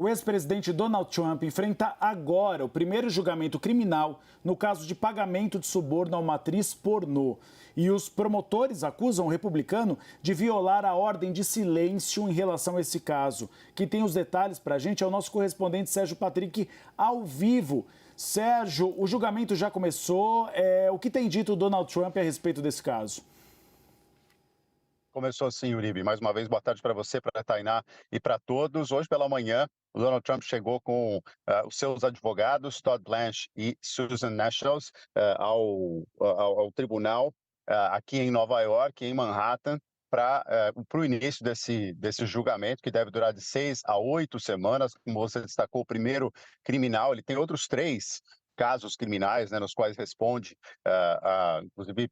O ex-presidente Donald Trump enfrenta agora o primeiro julgamento criminal no caso de pagamento de suborno a uma atriz pornô. E os promotores acusam o republicano de violar a ordem de silêncio em relação a esse caso. Quem tem os detalhes para a gente é o nosso correspondente Sérgio Patrick, ao vivo. Sérgio, o julgamento já começou. O que tem dito o Donald Trump a respeito desse caso? Começou sim, Uribe. Mais uma vez, boa tarde para você, para a Tainá e para todos. Hoje pela manhã, o Donald Trump chegou com os seus advogados, Todd Blanche e Susan Necheles, ao tribunal aqui em Nova York, em Manhattan, para o início desse julgamento, que deve durar de 6 a 8 semanas. Como você destacou, o primeiro criminal, ele tem outros 3 casos criminais, né, nos quais responde, inclusive,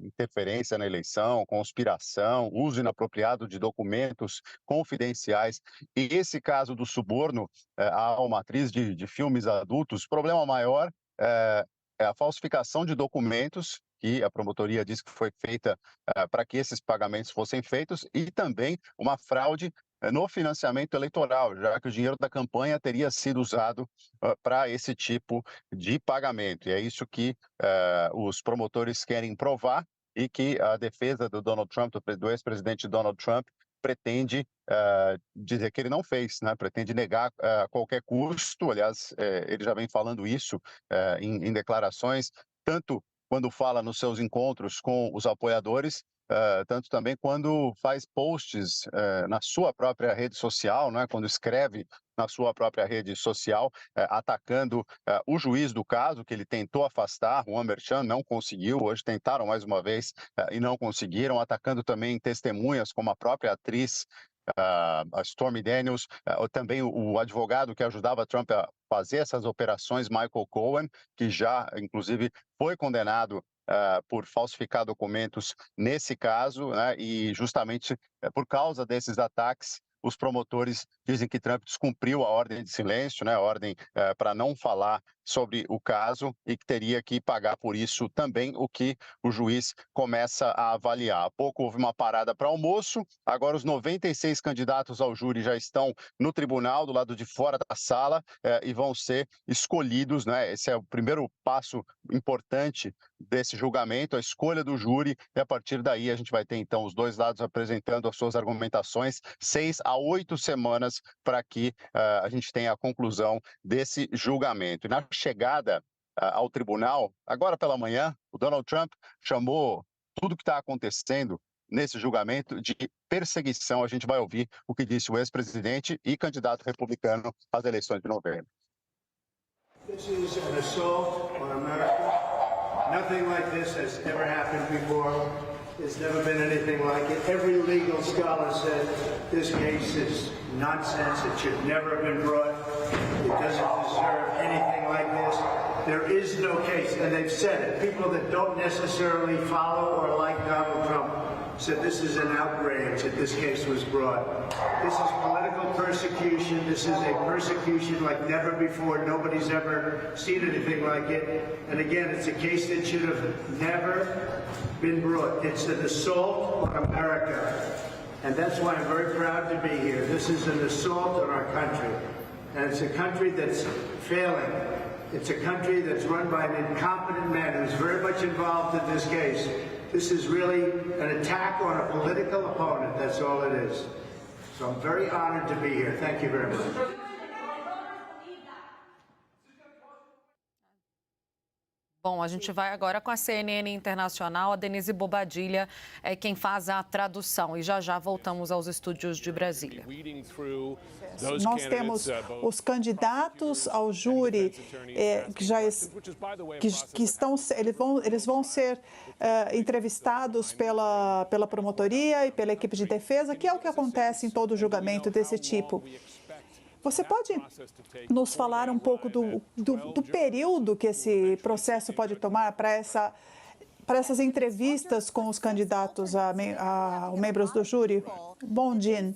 interferência na eleição, conspiração, uso inapropriado de documentos confidenciais. E esse caso do suborno a uma atriz de filmes adultos, o problema maior é a falsificação de documentos, que a promotoria diz que foi feita para que esses pagamentos fossem feitos, e também uma fraude no financiamento eleitoral, já que o dinheiro da campanha teria sido usado para esse tipo de pagamento. E é isso que os promotores querem provar e que a defesa do Donald Trump, do ex-presidente Donald Trump, pretende dizer que ele não fez, né? Pretende negar a qualquer custo. Aliás, ele já vem falando isso em declarações, tanto quando fala nos seus encontros com os apoiadores, tanto também quando faz posts na sua própria rede social, né, quando escreve na sua própria rede social, atacando o juiz do caso, que ele tentou afastar, Juan Merchan, não conseguiu. Hoje tentaram mais uma vez e não conseguiram, atacando também testemunhas como a própria atriz, a Stormy Daniels, também o advogado que ajudava Trump a fazer essas operações, Michael Cohen, que já, inclusive, foi condenado por falsificar documentos nesse caso, né, e justamente por causa desses ataques, os promotores dizem que Trump descumpriu a ordem de silêncio, né, a ordem para não falar sobre o caso, e que teria que pagar por isso também, o que o juiz começa a avaliar. Há pouco houve uma parada para almoço, agora os 96 candidatos ao júri já estão no tribunal, do lado de fora da sala, e vão ser escolhidos, né? Esse é o primeiro passo importante desse julgamento, a escolha do júri, e a partir daí a gente vai ter então os dois lados apresentando as suas argumentações, 6 a 8 semanas para que a gente tenha a conclusão desse julgamento. E na chegada ao tribunal, agora pela manhã, o Donald Trump chamou tudo que está acontecendo nesse julgamento de perseguição. A gente vai ouvir o que disse o ex-presidente e candidato republicano às eleições de novembro. This is an assault on America. Nothing like this has ever happened before. There's never been anything like it. Every legal scholar said this case is nonsense. It should never have been brought. It doesn't deserve anything like this. There is no case, and they've said it. People that don't necessarily follow or like Donald Trump said this is an outrage that this case was brought. This is political persecution. This is a persecution like never before. Nobody's ever seen anything like it. And again, it's a case that should have never been brought. It's an assault on America. And that's why I'm very proud to be here. This is an assault on our country. And it's a country that's failing. It's a country that's run by an incompetent man who's very much involved in this case. This is really an attack on a political opponent. That's all it is. So I'm very honored to be here. Thank you very much. Bom, a gente vai agora com a CNN Internacional. A Denise Bobadilha é quem faz a tradução. E já voltamos aos estúdios de Brasília. Nós temos os candidatos ao júri que estão, eles vão ser entrevistados pela promotoria e pela equipe de defesa, que é o que acontece em todo julgamento desse tipo. Você pode nos falar um pouco do período que esse processo pode tomar para essas entrevistas com os candidatos a membros do júri? Bom, Jean,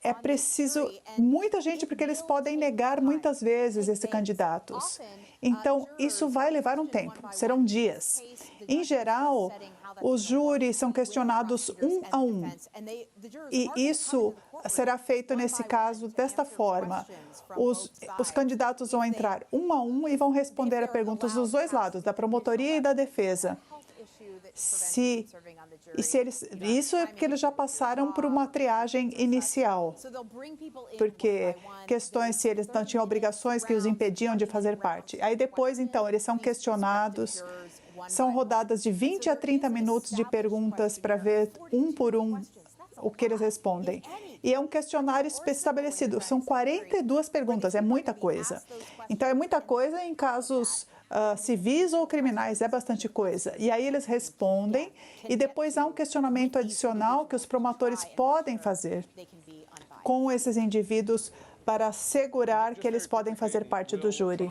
é preciso muita gente, porque eles podem negar muitas vezes esses candidatos. Então, isso vai levar um tempo, serão dias. Em geral, os júris são questionados um a um. E isso será feito nesse caso desta forma. Os candidatos vão entrar um a um e vão responder a perguntas dos dois lados, da promotoria e da defesa. Isso é porque eles já passaram por uma triagem inicial, porque questões se eles não tinham obrigações que os impediam de fazer parte. Aí depois, então, eles são questionados, são rodadas de 20 a 30 minutos de perguntas para ver um por um o que eles respondem. E é um questionário estabelecido. São 42 perguntas, é muita coisa. Então, é muita coisa em casos civis ou criminais, é bastante coisa. E aí eles respondem e depois há um questionamento adicional que os promotores podem fazer com esses indivíduos para assegurar que eles podem fazer parte do júri.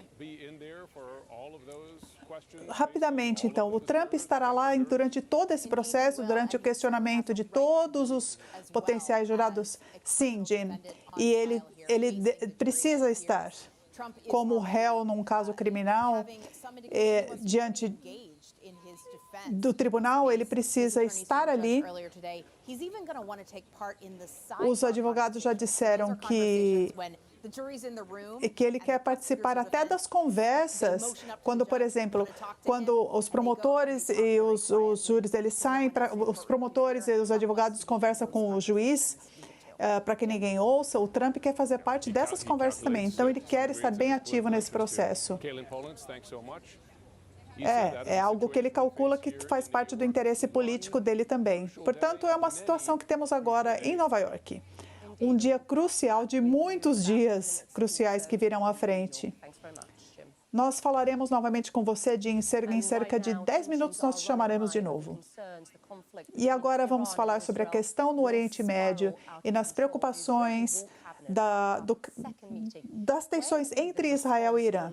Rapidamente, então, o Trump estará lá durante todo esse processo, durante o questionamento de todos os potenciais jurados? Sim, Jim. E ele precisa estar. Como réu num caso criminal, diante do tribunal, ele precisa estar ali. Os advogados já disseram que ele quer participar até das conversas, quando, por exemplo, quando os promotores e os júris eles saem, os promotores e os advogados conversam com o juiz, para que ninguém ouça, o Trump quer fazer parte dessas conversas também. Então, ele quer estar bem ativo nesse processo. É algo que ele calcula que faz parte do interesse político dele também. Portanto, é uma situação que temos agora em Nova York. Um dia crucial de muitos dias cruciais que virão à frente. Nós falaremos novamente com você, Jim, em cerca de 10 minutos nós te chamaremos de novo. E agora vamos falar sobre a questão no Oriente Médio e nas preocupações das tensões entre Israel e Irã.